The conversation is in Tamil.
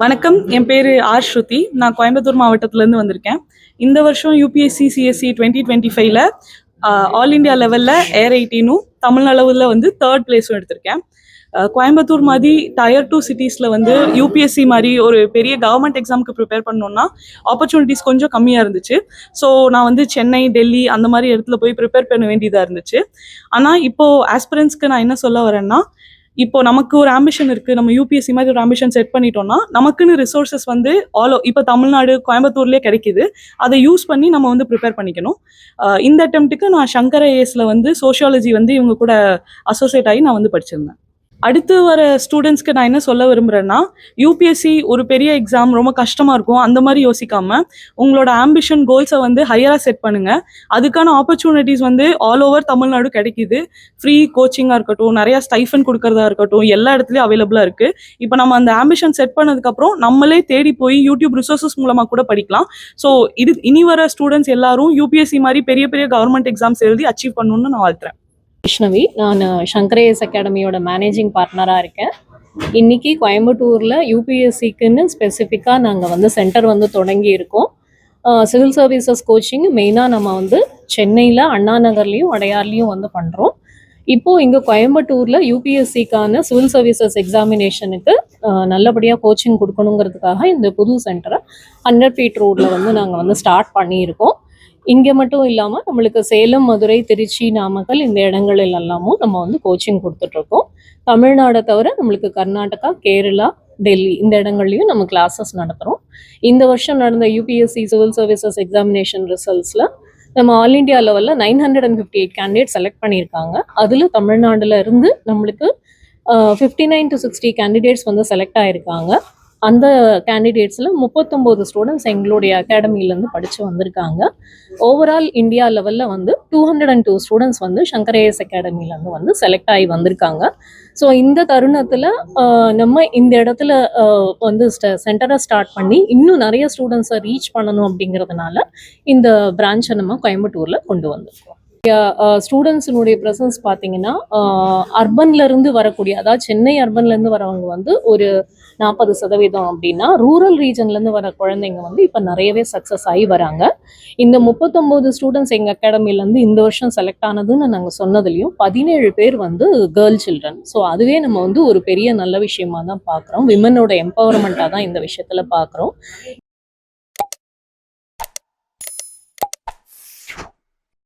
வணக்கம். என் பேரு ஆர் ஸ்ருதி. நான் கோயம்புத்தூர் மாவட்டத்திலேருந்து வந்திருக்கேன். இந்த வருஷம் யுபிஎஸ்சி சிஎஸ்சி 2025ல ஆல் இண்டியா லெவலில் ஏர் 18னும் தமிழ் அளவில் வந்து தேர்ட் பிளேஸும் எடுத்திருக்கேன். கோயம்புத்தூர் மாதிரி டயர் 2 சிட்டிஸில் வந்து யூபிஎஸ்சி மாதிரி ஒரு பெரிய கவர்மெண்ட் எக்ஸாமுக்கு ப்ரிப்பேர் பண்ணோன்னா ஆப்பர்ச்சுனிட்டிஸ் கொஞ்சம் கம்மியாக இருந்துச்சு. ஸோ நான் வந்து சென்னை, டெல்லி அந்த மாதிரி இடத்துல போய் ப்ரிப்பேர் பண்ண வேண்டியதாக இருந்துச்சு. ஆனால் இப்போது ஆஸ்பிரன்ஸ்க்கு நான் என்ன சொல்ல வரேன்னா, இப்போ நமக்கு ஒரு ஆம்பிஷன் இருக்கு, நம்ம யூபிஎஸ்சி மாதிரி ஒரு ஆம்பிஷன் செட் பண்ணிட்டோம்னா நமக்குன்னு ரிசோர்சஸ் வந்து இப்போ தமிழ்நாடு கோயம்புத்தூர்லேயே கிடைக்குது. அதை யூஸ் பண்ணி நம்ம வந்து ப்ரிப்பேர் பண்ணிக்கணும். இந்த அட்டெம்ப்ட்டுக்கு நான் சங்கர் ஐஏஎஸ்ல வந்து சோஷியாலஜி வந்து இவங்க கூட அசோசியேட் ஆகி நான் வந்து படிச்சிருந்தேன். அடுத்து வர ஸ்டூடெண்ட்ஸ்க்கு நான் என்ன சொல்ல விரும்புகிறேன்னா, யூபிஎஸ்சி ஒரு பெரிய எக்ஸாம், ரொம்ப கஷ்டமாக இருக்கும் அந்த மாதிரி யோசிக்காம உங்களோட ஆம்பிஷன் கோல்ஸை வந்து ஹையராக செட் பண்ணுங்கள். அதுக்கான ஆப்பர்ச்சுனிட்டிஸ் வந்து ஆல் ஓவர் தமிழ்நாடு கிடைக்குது. ஃப்ரீ கோச்சிங்காக இருக்கட்டும், நிறையா ஸ்டைஃபன் கொடுக்கறதா இருக்கட்டும், எல்லா இடத்துலையும் அவைலபிளாக இருக்குது. இப்போ நம்ம அந்த ஆம்பிஷன் செட் பண்ணதுக்கப்புறம் நம்மளே தேடி போய் யூடியூப் ரிசோர்ஸஸ் மூலமாக கூட படிக்கலாம். ஸோ இனி வர ஸ்டூடெண்ட்ஸ் எல்லாரும் யூபிஎஸ்சி மாதிரி பெரிய பெரிய கவர்மெண்ட் எக்ஸாம்ஸ் எழுதி அச்சீவ் பண்ணணும்னு நான் வாழ்த்துறேன். வைஷ்ணவி, நான் சங்கர் ஐஏஎஸ் அகாடமியோட மேனேஜிங் பார்ட்னராக இருக்கேன். இன்றைக்கி கோயம்புத்தூரில் யூபிஎஸ்சிக்குன்னு ஸ்பெசிஃபிக்காக நாங்கள் வந்து சென்டர் வந்து தொடங்கி இருக்கோம். சிவில் சர்வீசஸ் கோச்சிங் மெயினாக நம்ம வந்து சென்னையில் அண்ணா நகர்லேயும் அடையார்லேயும் வந்து பண்ணுறோம். இப்போது இங்கே கோயம்புத்தூரில் யூபிஎஸ்சிக்கான சிவில் சர்வீசஸ் எக்ஸாமினேஷனுக்கு நல்லபடியாக கோச்சிங் கொடுக்கணுங்கிறதுக்காக இந்த புது சென்டரை 100 ஃபீட் ரோடில் வந்து நாங்கள் வந்து ஸ்டார்ட் பண்ணியிருக்கோம். இங்கே மட்டும் இல்லாமல் நம்மளுக்கு சேலம், மதுரை, திருச்சி, நாமக்கல் இந்த இடங்களில் எல்லாமும் நம்ம வந்து கோச்சிங் கொடுத்துட்ருக்கோம். தமிழ்நாடை தவிர நம்மளுக்கு கர்நாடகா, கேரளா, டெல்லி இந்த இடங்கள்லையும் நம்ம கிளாஸஸ் நடத்துகிறோம். இந்த வருஷம் நடந்த யூபிஎஸ்சி சிவில் சர்வீசஸ் எக்ஸாமினேஷன் ரிசல்ட்ஸில் நம்ம ஆல் இண்டியா லெவலில் 958 கேண்டிடேட் செலக்ட் பண்ணியிருக்காங்க. அதில் தமிழ்நாடுல இருந்து நம்மளுக்கு 59 to 60 கேண்டிடேட்ஸ் வந்து செலக்ட் ஆகிருக்காங்க. அந்த கேண்டிடேட்ஸில் 39 ஸ்டூடெண்ட்ஸ் எங்களுடைய அகாடமிலேருந்து படித்து வந்திருக்காங்க. ஓவரால் இந்தியா லெவலில் வந்து 202 ஸ்டூடெண்ட்ஸ் வந்து சங்கர் ஐஏஎஸ் அகாடமிலேருந்து வந்து செலக்ட் ஆகி வந்திருக்காங்க. ஸோ இந்த தருணத்தில் நம்ம இந்த இடத்துல வந்து சென்டரை ஸ்டார்ட் பண்ணி இன்னும் நிறைய ஸ்டூடெண்ட்ஸை ரீச் பண்ணணும் அப்படிங்கிறதுனால இந்த பிரான்ச்சை நம்ம கோயம்புத்தூரில் கொண்டு வந்திருக்கோம். ஸ்டூடெண்ட்ஸினுடைய ப்ரெசன்ஸ் பார்த்தீங்கன்னா அர்பன்லேருந்து வரக்கூடிய, அதாவது சென்னை அர்பன்லேருந்து வரவங்க வந்து ஒரு 40% அப்படின்னா, ரூரல் ரீஜன்லேருந்து வர குழந்தைங்க வந்து இப்போ நிறையவே சக்ஸஸ் ஆகி வராங்க. இந்த 39 ஸ்டூடெண்ட்ஸ் எங்கள் அகாடமிலேருந்து இந்த வருஷம் செலக்ட் ஆனதுன்னு நாங்கள் சொன்னதுலேயும் 17 பேர் வந்து கேர்ள் சில்ட்ரன். ஸோ அதுவே நம்ம வந்து ஒரு பெரிய நல்ல விஷயமா தான் பார்க்குறோம். விமனோட எம்பவர்மெண்ட்டாக தான் இந்த விஷயத்தில் பார்க்குறோம்.